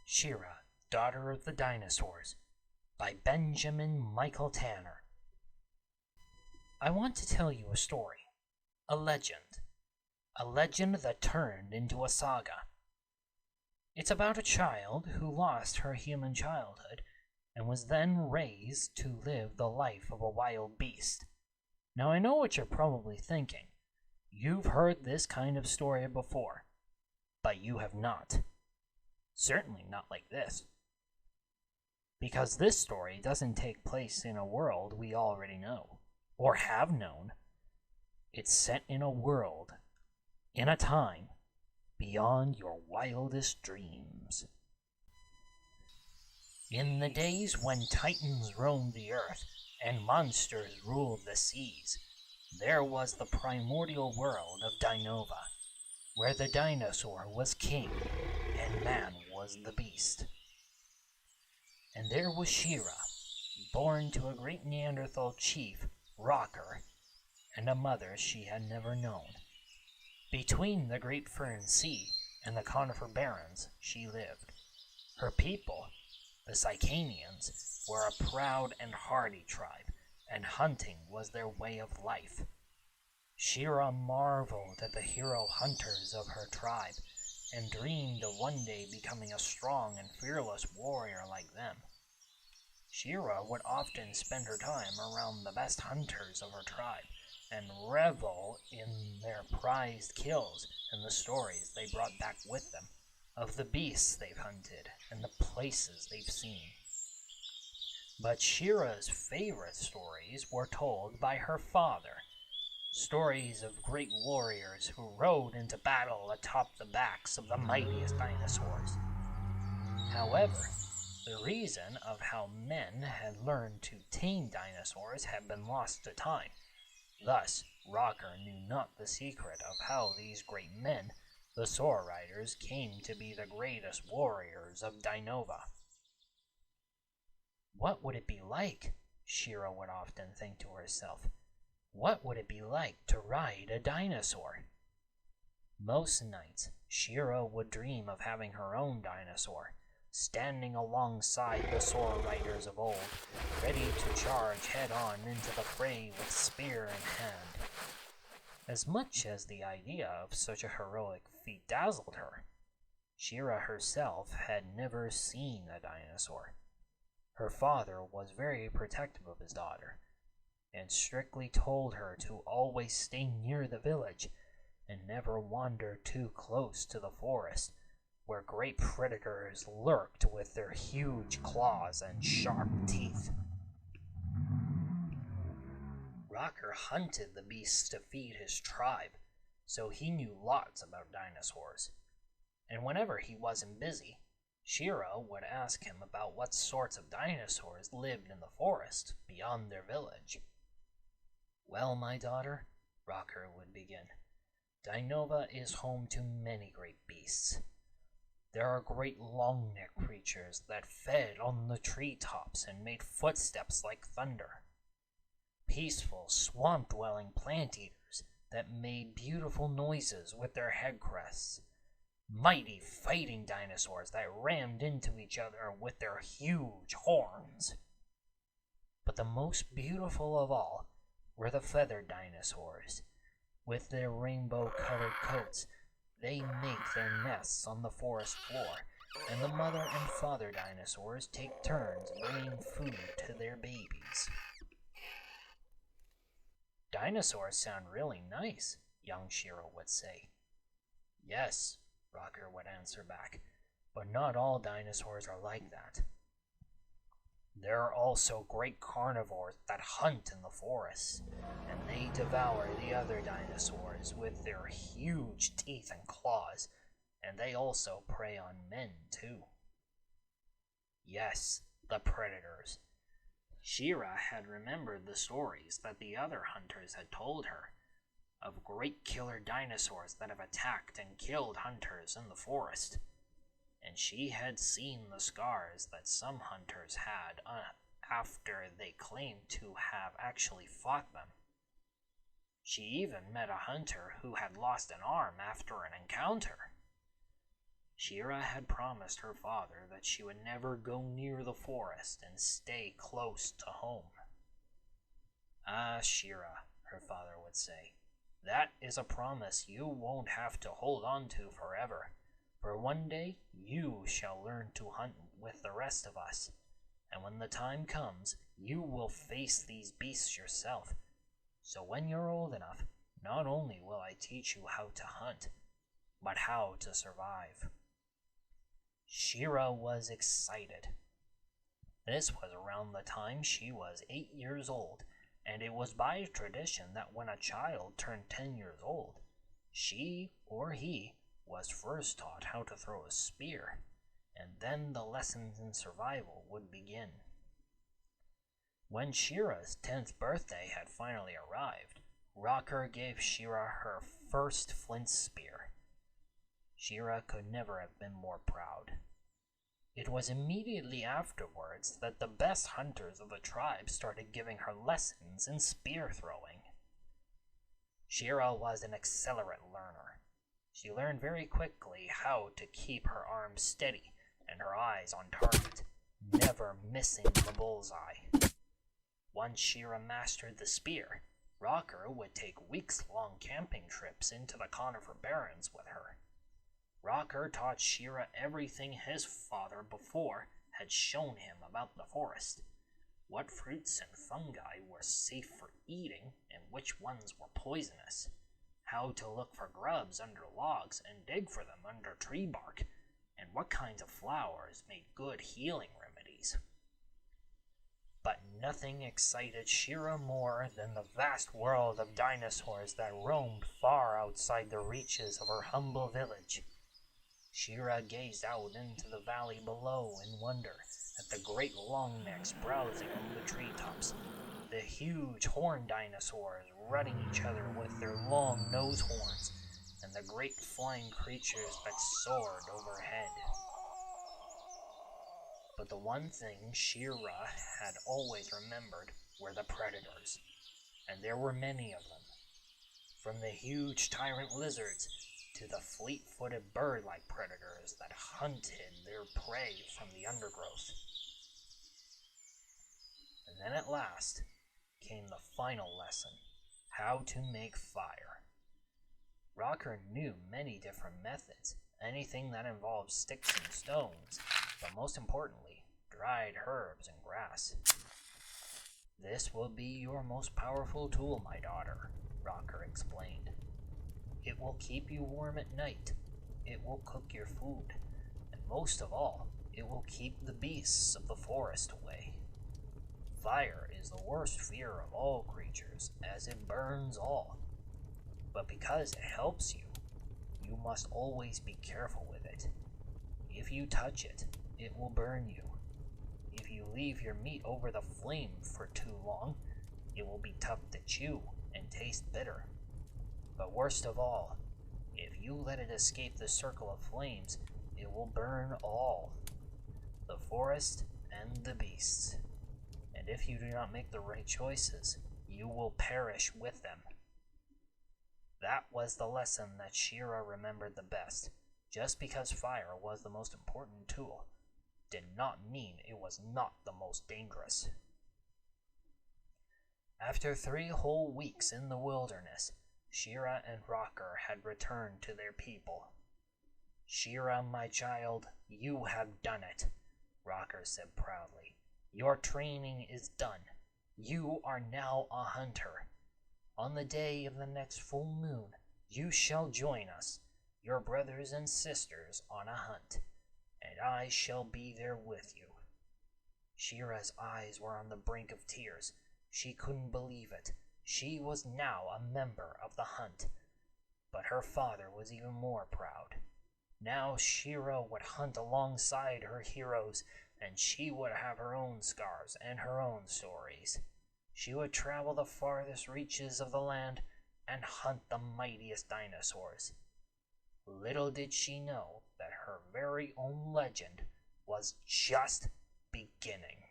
Shira, Daughter of the Dinosaurs, by Benjamin Michael Tanner. I want to tell you a story, a legend that turned into a saga. It's about a child who lost her human childhood and was then raised to live the life of a wild beast. Now I know what you're probably thinking. You've heard this kind of story before, but you have not. Certainly not like this. Because this story doesn't take place in a world we already know, or have known. It's set in a world, in a time, beyond your wildest dreams. In the days when titans roamed the earth and monsters ruled the seas, there was the primordial world of Dinova, where the dinosaur was king and man was the beast. And there was Shira, born to a great Neanderthal chief, Rocker, and a mother she had never known. Between the great fern sea and the conifer barrens she lived. Her people, the Sicanians, were a proud and hardy tribe, and hunting was their way of life. Shira marveled at the hero hunters of her tribe, and dreamed of one day becoming a strong and fearless warrior like them. Shira would often spend her time around the best hunters of her tribe, and revel in their prized kills and the stories they brought back with them, of the beasts they've hunted and the places they've seen. But Shira's favorite stories were told by her father, stories of great warriors who rode into battle atop the backs of the mightiest dinosaurs. However, the reason of how men had learned to tame dinosaurs had been lost to time. Thus, Rocker knew not the secret of how these great men, the Saur Riders, came to be the greatest warriors of Dinova. What would it be like? Shira would often think to herself. What would it be like to ride a dinosaur? Most nights, Shira would dream of having her own dinosaur, standing alongside the Saur Riders of old, ready to charge head-on into the fray with spear in hand. As much as the idea of such a heroic feat dazzled her, Shira herself had never seen a dinosaur. Her father was very protective of his daughter, and strictly told her to always stay near the village and never wander too close to the forest, where great predators lurked with their huge claws and sharp teeth. Rocker hunted the beasts to feed his tribe, so he knew lots about dinosaurs. And whenever he wasn't busy, Shira would ask him about what sorts of dinosaurs lived in the forest beyond their village. Well, my daughter, Rocker would begin, Dinova is home to many great beasts. There are great long-necked creatures that fed on the treetops and made footsteps like thunder. Peaceful, swamp-dwelling plant-eaters that made beautiful noises with their head crests. Mighty fighting dinosaurs that rammed into each other with their huge horns. But the most beautiful of all were the feathered dinosaurs. With their rainbow-colored coats, they make their nests on the forest floor, and the mother and father dinosaurs take turns bringing food to their babies. Dinosaurs sound really nice, young Shira would say. Yes, Rocker would answer back, but not all dinosaurs are like that. There are also great carnivores that hunt in the forests, and they devour the other dinosaurs with their huge teeth and claws, and they also prey on men too. Yes, the predators. Shira had remembered the stories that the other hunters had told her, of great killer dinosaurs that have attacked and killed hunters in the forest. And she had seen the scars that some hunters had after they claimed to have actually fought them. She even met a hunter who had lost an arm after an encounter. Shira had promised her father that she would never go near the forest and stay close to home. "Ah, Shira," her father would say, "that is a promise you won't have to hold on to forever, for one day you shall learn to hunt with the rest of us, and when the time comes, you will face these beasts yourself. So when you're old enough, not only will I teach you how to hunt, but how to survive." Shira was excited. This was around the time she was 8 years old, and it was by tradition that when a child turned 10 years old, she or he was first taught how to throw a spear, and then the lessons in survival would begin. When Shira's 10th birthday had finally arrived, Rocker gave Shira her first flint spear. Shira could never have been more proud. It was immediately afterwards that the best hunters of the tribe started giving her lessons in spear throwing. Shira was an accelerant learner. She learned very quickly how to keep her arms steady and her eyes on target, never missing the bullseye. Once Shira mastered the spear, Rocker would take weeks-long camping trips into the conifer barrens with her. Rocker taught Shira everything his father before had shown him about the forest, what fruits and fungi were safe for eating and which ones were poisonous, how to look for grubs under logs and dig for them under tree bark, and what kinds of flowers made good healing remedies. But nothing excited Shira more than the vast world of dinosaurs that roamed far outside the reaches of her humble village. Shira gazed out into the valley below in wonder at the great longnecks browsing on the treetops, the huge horned dinosaurs rutting each other with their long nose horns, and the great flying creatures that soared overhead. But the one thing Shira had always remembered were the predators, and there were many of them, from the huge tyrant lizards to the fleet-footed bird-like predators that hunted their prey from the undergrowth. And then at last came the final lesson, how to make fire. Rocker knew many different methods, anything that involved sticks and stones, but most importantly, dried herbs and grass. "This will be your most powerful tool, my daughter," Rocker explained. "It will keep you warm at night, it will cook your food, and most of all, it will keep the beasts of the forest away. Fire is the worst fear of all creatures, as it burns all. But because it helps you, you must always be careful with it. If you touch it, it will burn you. If you leave your meat over the flame for too long, it will be tough to chew and taste bitter. But worst of all, if you let it escape the circle of flames, it will burn all, the forest and the beasts. And if you do not make the right choices, you will perish with them." That was the lesson that Shira remembered the best. Just because fire was the most important tool did not mean it was not the most dangerous. After 3 whole weeks in the wilderness, Shira and Rocker had returned to their people. "Shira, my child, you have done it," Rocker said proudly. "Your training is done. You are now a hunter. On the day of the next full moon, you shall join us, your brothers and sisters, on a hunt, and I shall be there with you." Shira's eyes were on the brink of tears. She couldn't believe it. She was now a member of the hunt. But her father was even more proud. Now Shira would hunt alongside her heroes, and she would have her own scars and her own stories. She would travel the farthest reaches of the land and hunt the mightiest dinosaurs. Little did she know that her very own legend was just beginning.